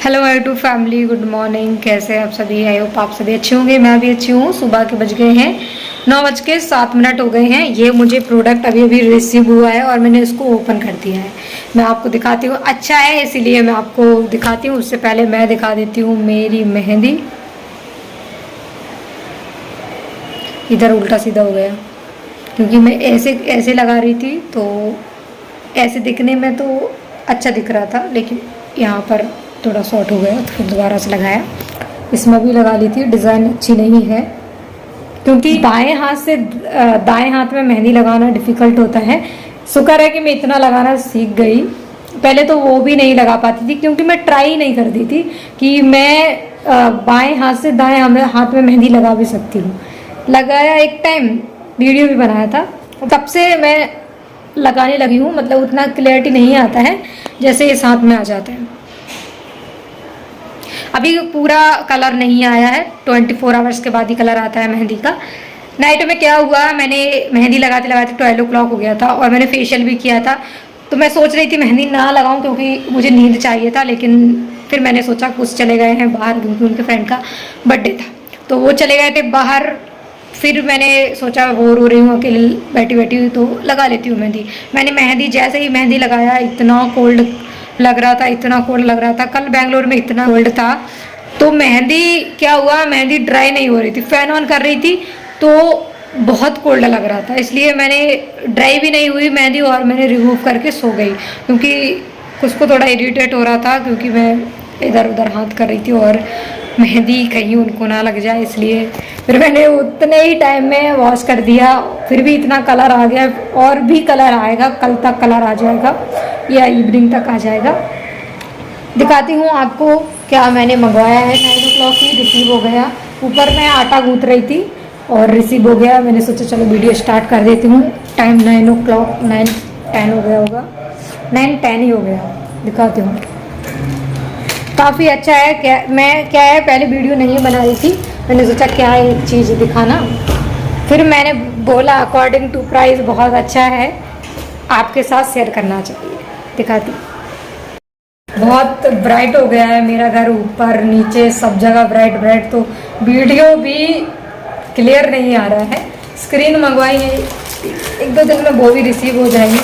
Hello I to family, good morning. कैसे हैं आप सभी? आई होप आप सभी अच्छे होंगे। मैं भी अच्छी हूँ। सुबह के बज गए हैं 9:07 हो गए हैं। ये मुझे प्रोडक्ट अभी अभी रिसीव हुआ है और मैंने इसको ओपन कर दिया है। मैं आपको दिखाती हूँ। अच्छा है इसीलिए मैं आपको दिखाती हूँ। उससे पहले मैं दिखा देती हूँ मेरी मेहंदी। इधर उल्टा सीधा हो गया क्योंकि मैं ऐसे ऐसे लगा रही थी, तो ऐसे दिखने में तो अच्छा दिख रहा था, लेकिन यहाँ पर थोड़ा शॉर्ट हो गया तो फिर दोबारा से लगाया। इसमें भी लगा ली थी। डिज़ाइन अच्छी नहीं है क्योंकि बाएं हाथ से दाएं हाथ में मेहंदी लगाना डिफ़िकल्ट होता है। शुक्र है कि मैं इतना लगाना सीख गई। पहले तो वो भी नहीं लगा पाती थी क्योंकि मैं ट्राई नहीं करती थी कि मैं बाएं हाथ से दाएं हाथ में मेहंदी लगा भी सकती हूँ। लगाया एक टाइम, वीडियो भी बनाया था, तब से मैं लगाने लगी हूँ। मतलब उतना क्लियरिटी नहीं आता है जैसे इस हाथ में आ जाता है। अभी पूरा कलर नहीं आया है, 24 आवर्स के बाद ही कलर आता है मेहंदी का। नाइट में क्या हुआ, मैंने मेहंदी लगाते लगाते 12 o'clock हो गया था और मैंने फेशियल भी किया था। तो मैं सोच रही थी मेहंदी ना लगाऊं क्योंकि मुझे नींद चाहिए था, लेकिन फिर मैंने सोचा कुछ चले गए हैं बाहर क्योंकि उनके फ्रेंड का बर्थडे था, तो वो चले गए थे बाहर। फिर मैंने सोचा बोर हो रही हूँ अकेले बैठी बैठी हुई, तो लगा लेती हूँ मेहंदी। मैंने मेहंदी जैसे ही मेहंदी लगाया इतना कोल्ड लग रहा था, इतना कोल्ड लग रहा था। कल बेंगलोर में इतना कोल्ड था, तो मेहंदी क्या हुआ, मेहंदी ड्राई नहीं हो रही थी। फैन ऑन कर रही थी तो बहुत कोल्ड लग रहा था, इसलिए मैंने ड्राई भी नहीं हुई मेहंदी और मैंने रिमूव करके सो गई क्योंकि कुछ को थोड़ा इरिटेट हो रहा था क्योंकि मैं इधर उधर हाथ कर रही थी और मेहंदी कहीं उनको ना लग जाए, इसलिए फिर मैंने उतने ही टाइम में वॉश कर दिया। फिर भी इतना कलर आ गया और भी कलर आएगा, कल तक कलर आ जाएगा या इवनिंग तक आ जाएगा। दिखाती हूँ आपको क्या मैंने मंगवाया है। 9 o'clock ही रिसीव हो गया। ऊपर मैं आटा गूंथ रही थी और रिसीव हो गया। मैंने सोचा चलो वीडियो स्टार्ट कर देती हूँ। टाइम 9 o'clock 9:10 हो गया होगा, 9:10 ही हो गया। दिखाती हूँ। काफ़ी अच्छा है। क्या है, पहले वीडियो नहीं बना रही थी, मैंने सोचा क्या एक चीज़ दिखाना। फिर मैंने बोला अकॉर्डिंग टू प्राइस बहुत अच्छा है, आपके साथ शेयर करना चाहिए। दिखाती। बहुत ब्राइट हो गया है मेरा घर, ऊपर नीचे सब जगह ब्राइट ब्राइट, तो वीडियो भी क्लियर नहीं आ रहा है। स्क्रीन मंगवाई है, 1-2 दिन में वो भी रिसीव हो जाएगी।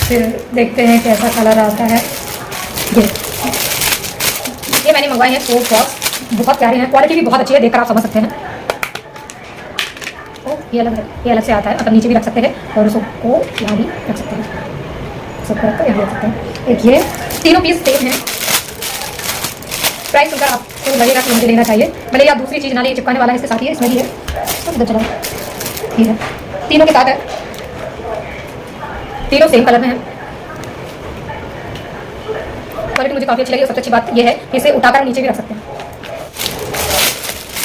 फिर देखते हैं कैसा कलर आता है। ये मैंने मंगवाई है सोप बॉक्स, बहुत प्यारे हैं, क्वालिटी भी बहुत अच्छी है, देखकर आप समझ सकते हैं। ओ ये अलग से आता है, मतलब नीचे भी रख सकते हैं और उसको यहाँ भी रख सकते हैं, सबको रखकर यहाँ रख सकते हैं। एक ये तीनों पीस सेम है। प्राइस सुनकर आपको लगेगा कि मुझे लेना चाहिए, भले आप दूसरी चीज़ ना ले, चिपकाने वाला है इसके साथ ही है, इसमें भी है। इधर चलाओ, ठीक है, तीनों के साथ है, तीनों सेम कलर में है। क्वालिटी मुझे काफ़ी अच्छी लगी और सबसे अच्छी बात यह है कि इसे उठाकर नीचे भी रख सकते हैं।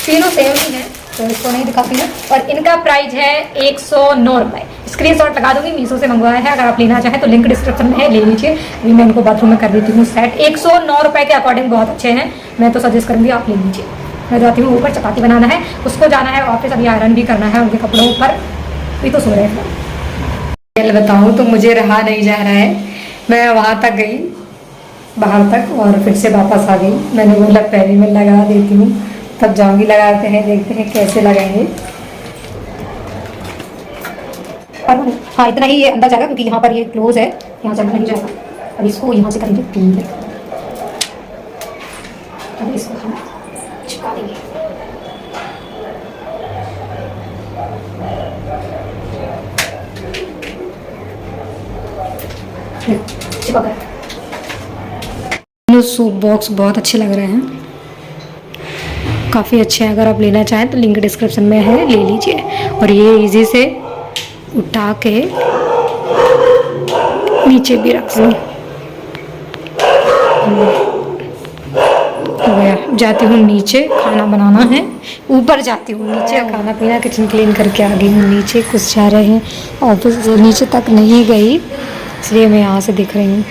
तीनों सेम ही है तो इसको नहीं दिखाती है। और इनका प्राइस है 109 रुपये। स्क्रीनशॉट लगा दूंगी, मीशो से मंगवाया है, अगर आप लेना चाहें तो लिंक डिस्क्रिप्शन में है, ले लीजिए। अभी मैं इनको बाथरूम में कर देती हूँ सेट। 109 रुपये के अकॉर्डिंग बहुत अच्छे हैं, मैं तो सजेस्ट करूँगी आप ले लीजिए। मैं जाती हूँ ऊपर, चपाती बनाना है, उसको जाना है ऑफिस, अभी आयरन भी करना है उनके कपड़ों पर, भी तो सो रहे हैं। बताऊँ तो मुझे रहा नहीं जा रहा है। मैं वहाँ तक गई, बाहर तक, और फिर से वापस आ गई। मैंने बोला पहले मैं लगा देती हूँ, तब जाऊँगी। लगाते हैं, देखते हैं कैसे लगाएंगे। और हाँ, इतना ही ये अंदर जाएगा क्योंकि यहाँ पर ये क्लोज है, यहाँ चलना नहीं जाएगा। अब इसको यहाँ से करेंगे, ठीक है। अब इसको हम चिपका देंगे। चिपक गया। सूप बॉक्स बहुत अच्छे लग रहे हैं, काफ़ी अच्छे हैं। अगर आप लेना चाहें तो लिंक डिस्क्रिप्शन में है, ले लीजिए। और ये इजी से उठा के नीचे भी रख सकते। हो गया। जाती हूँ नीचे, खाना बनाना है। ऊपर जाती हूँ नीचे, खाना पीना किचन क्लीन करके आ गई हूँ नीचे। कुछ जा रहे हैं ऑफिस से, नीचे तक नहीं गई इसलिए मैं यहाँ से दिख रही हूँ,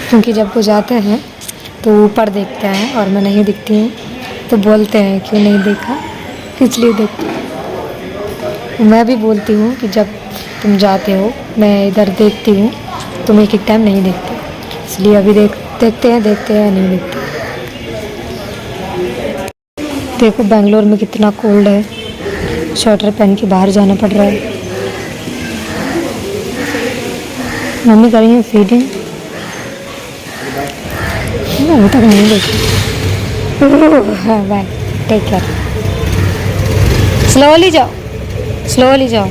क्योंकि जब वो जाते हैं तो ऊपर देखते हैं और मैं नहीं दिखती हूँ तो बोलते हैं क्यों नहीं देखा, इसलिए देखती हूँ। मैं भी बोलती हूँ कि जब तुम जाते हो मैं इधर देखती हूँ, तुम एक टाइम नहीं देखते, इसलिए अभी देखते हैं नहीं देखते। देखो बेंगलोर में कितना कोल्ड है, स्वेटर पहन के बाहर जाना पड़ रहा है। मम्मी करेंगे फीडिंग, अभी तक नहीं देखी। हाँ बाय, टेक केयर, स्लोली जाओ, स्लोली जाओ।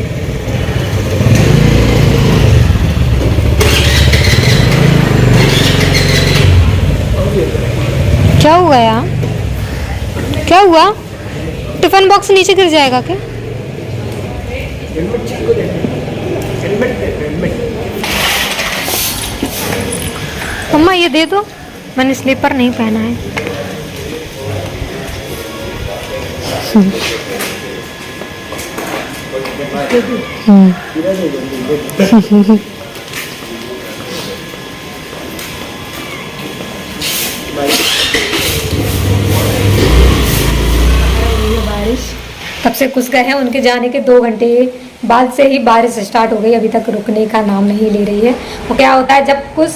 क्या हुआ यार, क्या हुआ? टिफिन बॉक्स नीचे गिर जाएगा क्या? मम्मा ये दे दो, मैंने स्लीपर नहीं पहना है। बारिश तब से घुस गए हैं, उनके जाने के 2 घंटे बाद से ही बारिश स्टार्ट हो गई, अभी तक रुकने का नाम नहीं ले रही है। वो क्या होता है, जब कुछ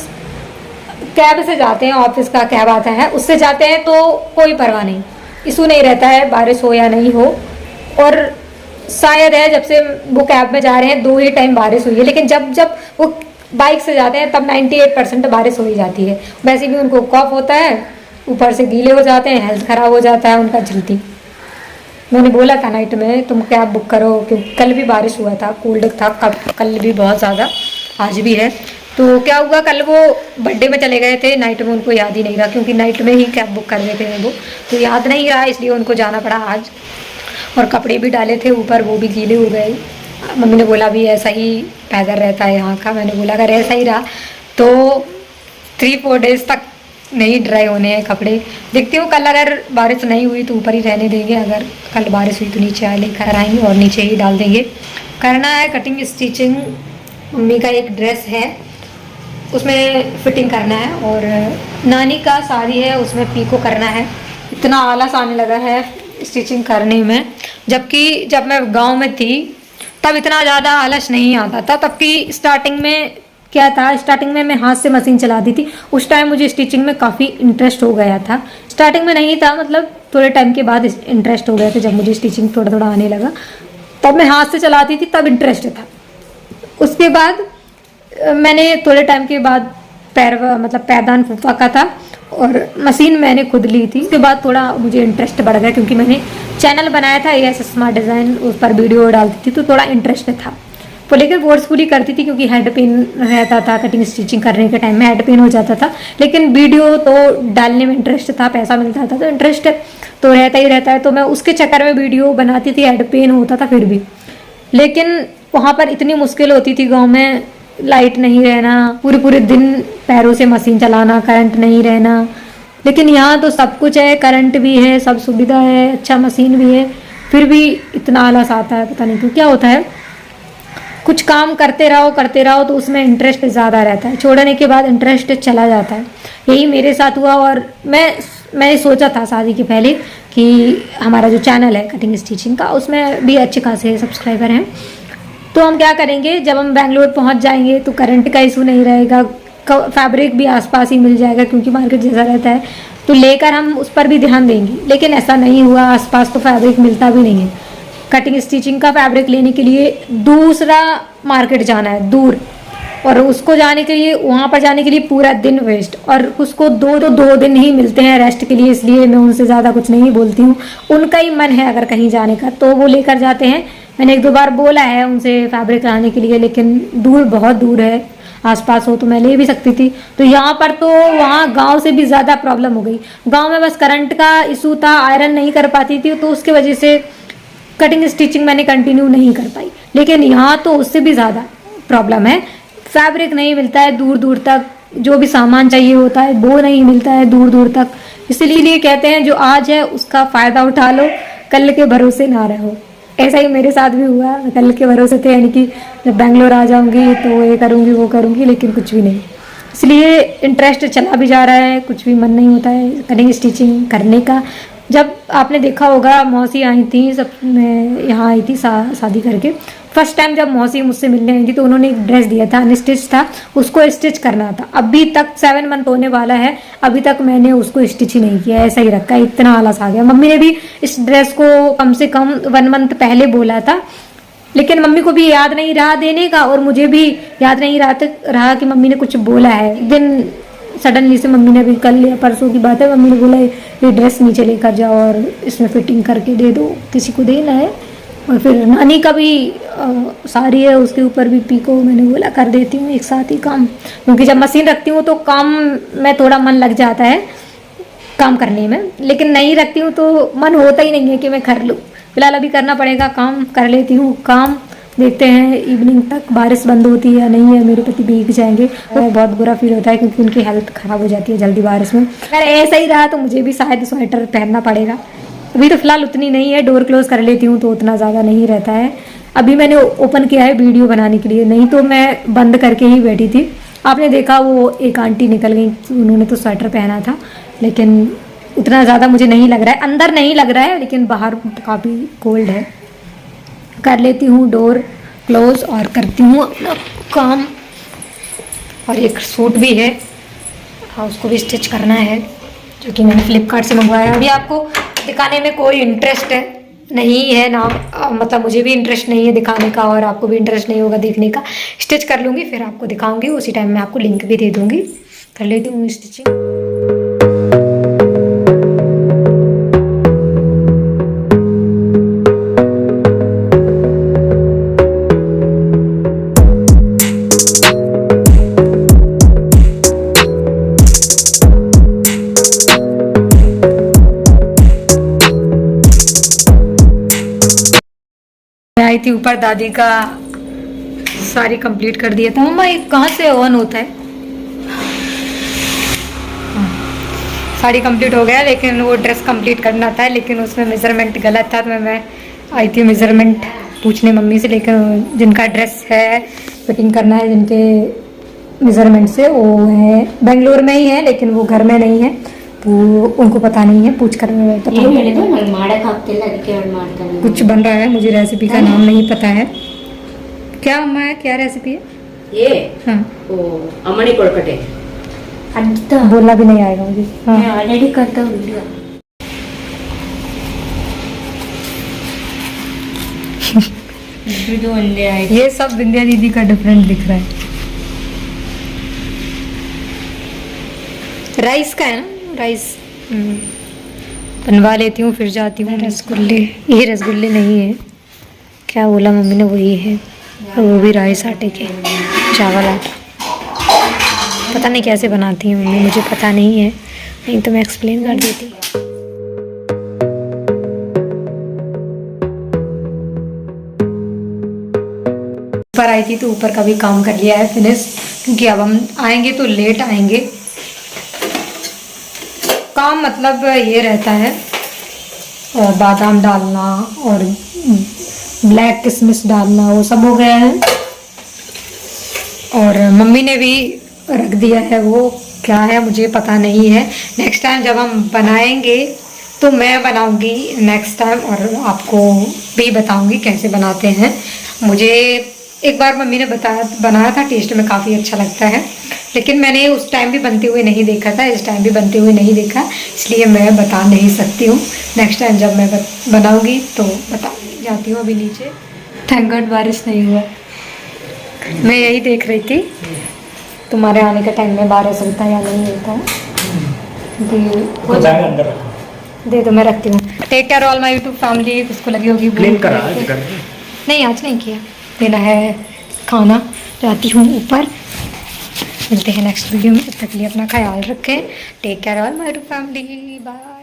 कैब से जाते हैं, ऑफिस का कैब आता है उससे जाते हैं तो कोई परवाह नहीं, इशू नहीं रहता है बारिश हो या नहीं हो। और शायद है जब से वो कैब में जा रहे हैं 2 ही टाइम बारिश हुई है, लेकिन जब जब वो बाइक से जाते हैं तब 98% बारिश हो ही जाती है। वैसे भी उनको कॉफ होता है, ऊपर से गीले हो जाते हैं, हेल्थ खराब हो जाता है उनका जल्दी। मैंने बोला था नाइट में तुम कैब बुक करो, क्योंकि कल भी बारिश हुआ था, कोल्ड था कल भी बहुत ज़्यादा, आज भी है। तो क्या हुआ, कल वो बर्थडे में चले गए थे, नाइट में उनको याद ही नहीं रहा, क्योंकि नाइट में ही कैब बुक कर देते हैं वो, तो याद नहीं रहा, इसलिए उनको जाना पड़ा आज। और कपड़े भी डाले थे ऊपर, वो भी गीले हो गए। मम्मी ने बोला भी ऐसा ही पैदल रहता है यहाँ का, मैंने बोला अगर ऐसा ही रहा तो 3-4 डेज तक नहीं ड्राई होने हैं कपड़े। देखती हूँ कल अगर बारिश नहीं हुई तो ऊपर ही रहने देंगे, अगर कल बारिश हुई तो नीचे लेकर आएंगे और नीचे ही डाल देंगे। करना है कटिंग स्टिचिंग, मम्मी का एक ड्रेस है उसमें फिटिंग करना है, और नानी का साड़ी है उसमें पीको करना है। इतना आलस आने लगा है स्टिचिंग करने में, जबकि जब मैं गांव में थी तब इतना ज़्यादा आलस नहीं आता था। तब की स्टार्टिंग में क्या था, स्टार्टिंग में मैं हाथ से मशीन चलाती थी, उस टाइम मुझे स्टिचिंग में काफ़ी इंटरेस्ट हो गया था। स्टार्टिंग में नहीं था, मतलब थोड़े टाइम के बाद इंटरेस्ट हो गया था, जब मुझे स्टिचिंग थोड़ा थोड़ा आने लगा तब मैं हाथ से चलाती थी, तब इंटरेस्ट था। उसके बाद मैंने थोड़े टाइम के बाद पैरदान फूफा का था और मशीन मैंने खुद ली थी। उसके बाद थोड़ा मुझे इंटरेस्ट बढ़ गया, क्योंकि मैंने चैनल बनाया था AS स्मार्ट डिज़ाइन, उस पर वीडियो डालती थी, तो थोड़ा इंटरेस्ट था। तो लेकिन फोर्सफुली करती थी, क्योंकि हेड पेन रहता था, कटिंग स्टिचिंग करने के टाइम में हेड पेन हो जाता था। लेकिन वीडियो तो डालने में इंटरेस्ट था, पैसा मिलता था, तो इंटरेस्ट तो रहता ही रहता है। तो मैं उसके चक्कर में वीडियो बनाती थी, हेड पेन होता था फिर भी। लेकिन वहाँ पर इतनी मुश्किल होती थी गाँव में, लाइट नहीं रहना, पूरे पूरे दिन पैरों से मशीन चलाना, करंट नहीं रहना। लेकिन यहाँ तो सब कुछ है, करंट भी है, सब सुविधा है, अच्छा मशीन भी है, फिर भी इतना आलस आता है, पता नहीं क्यों। क्या होता है, कुछ काम करते रहो तो उसमें इंटरेस्ट ज़्यादा रहता है, छोड़ने के बाद इंटरेस्ट चला जाता है। यही मेरे साथ हुआ। और मैंने सोचा था शादी के पहले कि हमारा जो चैनल है कटिंग स्टिचिंग का, उसमें भी अच्छे खासे सब्सक्राइबर हैं, तो हम क्या करेंगे, जब हम बेंगलोर पहुंच जाएंगे तो करंट का इशू नहीं रहेगा, फैब्रिक भी आसपास ही मिल जाएगा, क्योंकि मार्केट जैसा रहता है, तो लेकर हम उस पर भी ध्यान देंगे। लेकिन ऐसा नहीं हुआ, आसपास तो फैब्रिक मिलता भी नहीं है। कटिंग स्टिचिंग का फैब्रिक लेने के लिए दूसरा मार्केट जाना है दूर, और उसको जाने के लिए, वहाँ पर जाने के लिए पूरा दिन वेस्ट, और उसको 2 दिन ही मिलते हैं रेस्ट के लिए। इसलिए मैं उनसे ज़्यादा कुछ नहीं बोलती हूँ, उनका ही मन है अगर कहीं जाने का तो वो लेकर जाते हैं। मैंने 1-2 बार बोला है उनसे फैब्रिक लाने के लिए, लेकिन दूर, बहुत दूर है, आसपास हो तो मैं ले भी सकती थी। तो यहाँ पर तो वहाँ गांव से भी ज़्यादा प्रॉब्लम हो गई। गांव में बस करंट का इशू था, आयरन नहीं कर पाती थी, तो उसके वजह से कटिंग स्टिचिंग मैंने कंटिन्यू नहीं कर पाई। लेकिन यहाँ तो उससे भी ज़्यादा प्रॉब्लम है, फैब्रिक नहीं मिलता है दूर दूर तक, जो भी सामान चाहिए होता है वो नहीं मिलता है दूर दूर तक। इसलिए कहते हैं जो आज है उसका फ़ायदा उठा लो, कल के भरोसे ना रहो। ऐसा ही मेरे साथ भी हुआ, कल के भरोसे थे, यानी कि जब बेंगलोर आ जाऊंगी तो ये करूंगी वो करूंगी, लेकिन कुछ भी नहीं। इसलिए इंटरेस्ट चला भी जा रहा है, कुछ भी मन नहीं होता है कटिंग स्टिचिंग करने का। जब आपने देखा होगा मौसी आई थी, सब मैं यहाँ आई थी शादी करके, फर्स्ट टाइम जब मौसी मुझसे मिलने आई थी तो उन्होंने एक ड्रेस दिया था, अनस्टिच था, उसको स्टिच करना था। अभी तक 7 मंथ होने वाला है, अभी तक मैंने उसको स्टिच ही नहीं किया, ऐसा ही रखा है, इतना आलस आ गया। मम्मी ने भी इस ड्रेस को कम से कम 1 मंथ पहले बोला था, लेकिन मम्मी को भी याद नहीं रहा देने का और मुझे भी याद नहीं रहा कि मम्मी ने कुछ बोला है। एक दिन सडनली से मम्मी ने भी, कल या परसों की बात है, मम्मी ने बोला ये ड्रेस नीचे लेकर जाओ और इसमें फिटिंग करके दे दो, किसी को देना है। और फिर नानी का भी साड़ी है, उसके ऊपर भी पीको, मैंने बोला कर देती हूँ एक साथ ही काम, क्योंकि जब मशीन रखती हूँ तो काम में थोड़ा मन लग जाता है काम करने में, लेकिन नहीं रखती हूँ तो मन होता ही नहीं है कि मैं कर लूँ। फिलहाल अभी करना पड़ेगा, काम कर लेती हूँ काम, देखते हैं इवनिंग तक बारिश बंद होती है या नहीं है। मेरे पति भीग जाएंगे और बहुत बुरा फील होता है क्योंकि उनकी हेल्थ खराब हो जाती है जल्दी बारिश में। अगर ऐसा ही रहा तो मुझे भी शायद स्वेटर पहनना पड़ेगा। अभी तो फिलहाल उतनी नहीं है, डोर क्लोज कर लेती हूँ तो उतना ज़्यादा नहीं रहता है। अभी मैंने ओपन किया है वीडियो बनाने के लिए, नहीं तो मैं बंद करके ही बैठी थी। आपने देखा वो एक आंटी निकल गई, उन्होंने तो स्वेटर पहना था, लेकिन उतना ज़्यादा मुझे नहीं लग रहा है, अंदर नहीं लग रहा है, लेकिन बाहर काफ़ी कोल्ड है। कर लेती हूँ डोर क्लोज और करती हूँ अपना काम। और एक सूट भी है, हाँ उसको भी स्टिच करना है, जो कि मैंने फ्लिपकार्ट से मंगवाया। अभी आपको दिखाने में कोई इंटरेस्ट है नहीं है ना, मतलब मुझे भी इंटरेस्ट नहीं है दिखाने का और आपको भी इंटरेस्ट नहीं होगा देखने का। स्टिच कर लूँगी फिर आपको दिखाऊंगी, उसी टाइम में आपको लिंक भी दे दूँगी। कर लेती हूँ स्टिचिंग। आई थी ऊपर, दादी का सारी कंप्लीट कर दिया था। मम्मा ये कहाँ से ऑन होता है? साड़ी कंप्लीट हो गया, लेकिन वो ड्रेस कंप्लीट करना था, लेकिन उसमें मेजरमेंट गलत था, तो मैं आई थी मेजरमेंट पूछने मम्मी से। लेकिन जिनका ड्रेस है फिटिंग करना है, जिनके मेजरमेंट से, वो है बेंगलोर में ही है, लेकिन वो घर में नहीं है, तो उनको पता नहीं है, पूछ कर कुछ बन रहा है। मुझे रेसिपी का नाम नहीं पता है। क्या अम्मा है, क्या रेसिपी है ये? हाँ अम्मनी कोलकटे बोलना भी नहीं आएगा मुझे। हाँ मैं ऑलरेडी करता हूँ वीडियो। ये सब विंध्या दीदी का डिफरेंट दिख रहा है। राइस का है ना, राइस बनवा लेती हूँ फिर जाती हूँ। रसगुल्ले, ये रसगुल्ले नहीं है, क्या बोला मम्मी ने, वही है, और वो भी राइस आटे के, चावल आटा। पता नहीं कैसे बनाती है मम्मी, मुझे पता नहीं है, नहीं तो मैं एक्सप्लेन कर देती। ऊपर आई थी तो ऊपर का भी काम कर लिया है फिनिश, क्योंकि अब हम आएंगे तो लेट आएंगे। काम मतलब ये रहता है, बादाम डालना और ब्लैक किशमिश डालना, वो सब हो गया है। और मम्मी ने भी रख दिया है, वो क्या है मुझे पता नहीं है। नेक्स्ट टाइम जब हम बनाएंगे तो मैं बनाऊंगी नेक्स्ट टाइम, और आपको भी बताऊंगी कैसे बनाते हैं। मुझे एक बार मम्मी ने बनाया था, टेस्ट में काफ़ी अच्छा लगता है, लेकिन मैंने उस टाइम भी बनते हुए नहीं देखा था, इस टाइम भी बनते हुए नहीं देखा, इसलिए मैं बता नहीं सकती हूँ। नेक्स्ट टाइम जब मैं बनाऊंगी तो बता जाती हूँ। अभी नीचे थैंक गॉड बारिश नहीं हुआ। मैं यही देख रही थी तुम्हारे आने के टाइम में बारिश होता है या नहीं होता है। दे दो, मैं रखती हूँ। Take care all my YouTube family. उसको लगी होगी नहीं, आज नहीं किया, देना है खाना। जाती हूँ ऊपर, मिलते हैं नेक्स्ट वीडियो में, तब तक के लिए अपना ख्याल रखें। Take care all my YouTube family, bye.